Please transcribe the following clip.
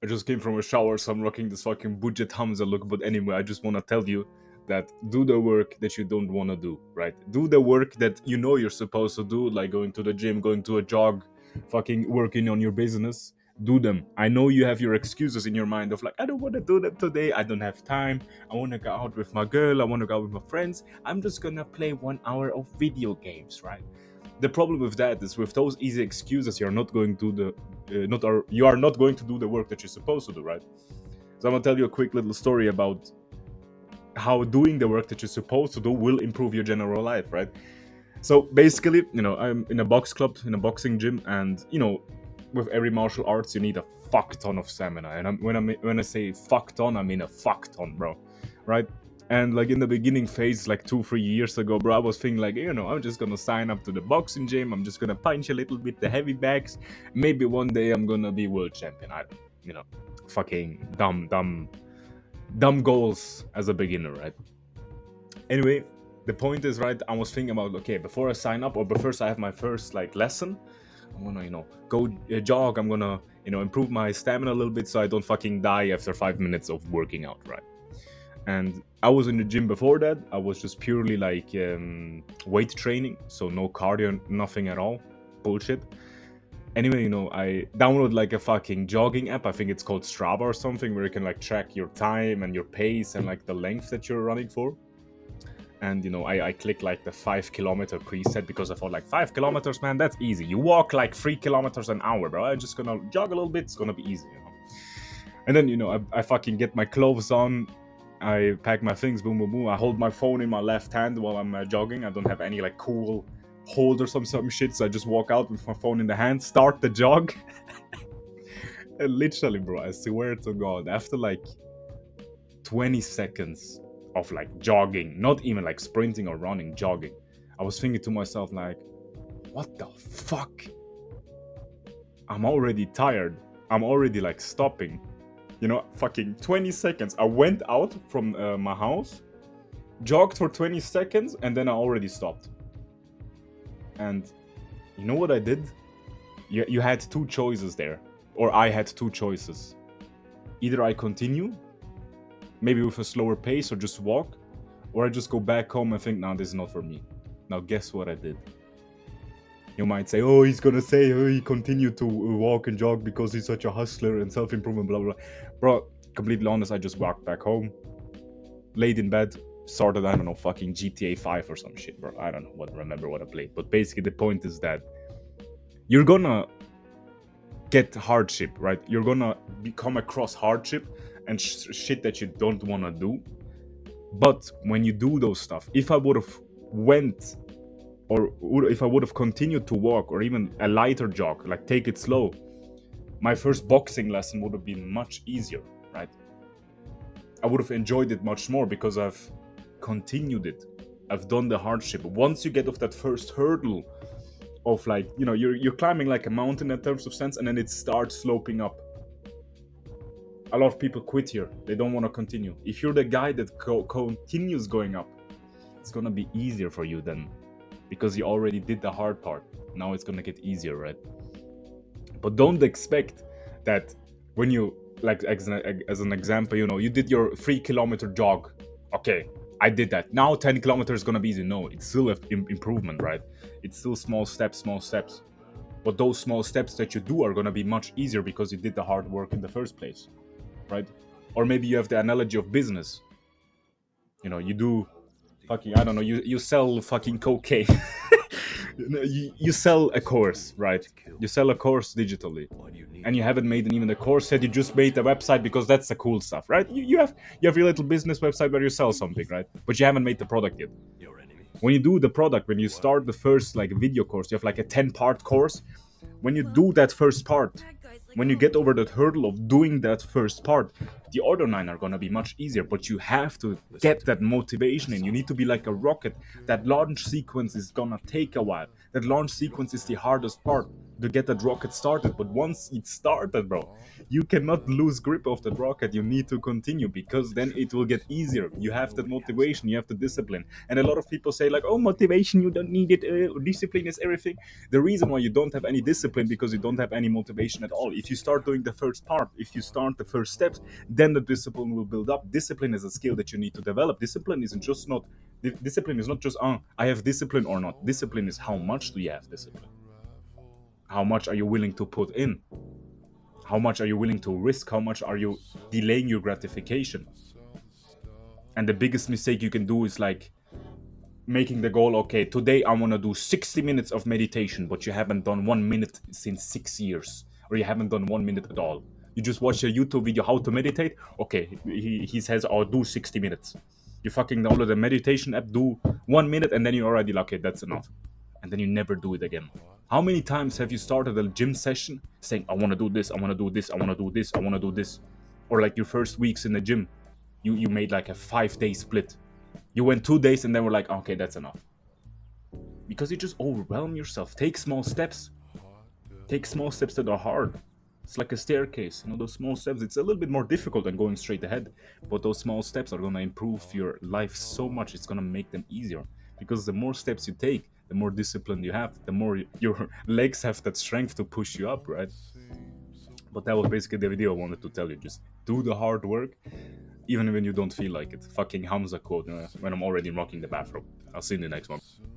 I just came from a shower, so I'm rocking this fucking budget Hamza look. But anyway, I just want to tell you that do the work that you don't want to do, right? Do the work that you know you're supposed to do, like going to the gym, going to a jog, fucking working on your business. Do them. I know you have your excuses in your mind of like, I don't want to do them today. I don't have time. I want to go out with my girl. I want to go out with my friends. I'm just going to play 1 hour of video games, right? The problem with that is with those easy excuses, you're not going to the not are you are not going to do the work that you're supposed to do, right? So I'm gonna tell you a quick little story about how doing the work that you're supposed to do will improve your general life, right? So basically, I'm in a box club, in a boxing gym, and with every martial arts, you need a fuck ton of stamina. And when I say fuck ton, I mean a fuck ton, bro, right? And like in the beginning phase, like 2-3 years ago, bro, I was thinking like, I'm just gonna sign up to the boxing gym. I'm just gonna punch a little bit the heavy bags. Maybe one day I'm gonna be world champion. I don't, fucking dumb goals as a beginner, right? Anyway, the point is, right, I was thinking about, okay, before I sign up or before I have my first like lesson, I'm gonna go jog. I'm gonna improve my stamina a little bit so I don't fucking die after 5 minutes of working out, right? And I was in the gym before that. I was just purely like weight training, so no cardio, nothing at all, bullshit. Anyway, I download like a fucking jogging app. I think it's called Strava or something, where you can like track your time and your pace and like the length that you're running for. And I click like the 5 kilometer preset because I thought like 5 kilometers, man, that's easy. You walk like 3 kilometers an hour, bro. I'm just gonna jog a little bit. It's gonna be easy. And then I fucking get my clothes on. I pack my things, boom, boom, boom. I hold my phone in my left hand while I'm jogging. I don't have any like cool hold or some shit, so I just walk out with my phone in the hand, start the jog. And literally, bro, I swear to God, after like 20 seconds of like jogging, not even like sprinting or running, jogging, I was thinking to myself like, what the fuck? I'm already tired. I'm already like stopping. Fucking 20 seconds. I went out from my house, jogged for 20 seconds, and then I already stopped. And you know what I did? You had two choices there, or I had two choices. Either I continue, maybe with a slower pace, or just walk, or I just go back home and think, nah, this is not for me. Now, guess what I did? You might say, oh, he's gonna say, oh, he continued to walk and jog because he's such a hustler and self-improvement, blah, blah, blah. Bro, completely honest, I just walked back home, laid in bed, started, I don't know, fucking GTA 5 or some shit, bro. I don't know remember what I played. But basically, the point is that you're gonna get hardship, right? You're gonna come across hardship and shit that you don't wanna do. But when you do those stuff, if I would have went or if I would have continued to walk or even a lighter jog, like take it slow, my first boxing lesson would have been much easier, right? I would have enjoyed it much more because I've continued it. I've done the hardship. Once you get off that first hurdle of like, you're climbing like a mountain in terms of sense, and then it starts sloping up. A lot of people quit here. They don't want to continue. If you're the guy that continues going up, it's gonna be easier for you then, because you already did the hard part. Now it's gonna get easier, right? But don't expect that when you, like, as an example, you did your 3 kilometer jog. Okay, I did that. Now 10 kilometers is gonna be easy. No, it's still an improvement, right? It's still small steps. But those small steps that you do are gonna be much easier because you did the hard work in the first place, right? Or maybe you have the analogy of business. You do fucking, I don't know, you sell fucking cocaine. You sell a course, right? You sell a course digitally, and you haven't made even a course yet. You just made a website because that's the cool stuff, right? You have your little business website where you sell something, right? But you haven't made the product yet. When you do the product, when you start the first like video course, you have like a 10-part course. When you do that first part, when you get over that hurdle of doing that first part, the other 9 are gonna be much easier. But you have to get that motivation, and you need to be like a rocket. That launch sequence is gonna take a while. That launch sequence is the hardest part. to get that rocket started. But once it's started, bro, you cannot lose grip of that rocket. You need to continue, because then it will get easier. You have that motivation, you have the discipline. And a lot of people say like, oh, motivation, you don't need it, discipline is everything. The reason why you don't have any discipline, because you don't have any motivation at all. If you start doing the first part, if you start the first steps, then the discipline will build up. Discipline is a skill that you need to develop. Discipline isn't just not discipline is not just, I have discipline or not. Discipline is how much do you have discipline. How much are you willing to put in? How much are you willing to risk? How much are you delaying your gratification? And the biggest mistake you can do is like making the goal, okay, today I want to do 60 minutes of meditation, but you haven't done 1 minute since 6 years, or you haven't done 1 minute at all. You just watch a YouTube video how to meditate. Okay, he says, I'll do 60 minutes. You fucking download a meditation app, do 1 minute, and then you're already like, okay, that's enough. And then you never do it again. How many times have you started a gym session saying, I want to do this, I want to do this, I want to do this, I want to do this? Or like your first weeks in the gym, you made like a 5 day split. You went 2 days and then we're like, okay, that's enough. Because you just overwhelm yourself. Take small steps. Take small steps that are hard. It's like a staircase. Those small steps, it's a little bit more difficult than going straight ahead. But those small steps are going to improve your life so much. It's going to make them easier. Because the more steps you take, the more discipline you have, the more your legs have that strength to push you up, right? But that was basically the video I wanted to tell you. Just do the hard work, even when you don't feel like it. Fucking Hamza quote when I'm already rocking the bathroom. I'll see you in the next one.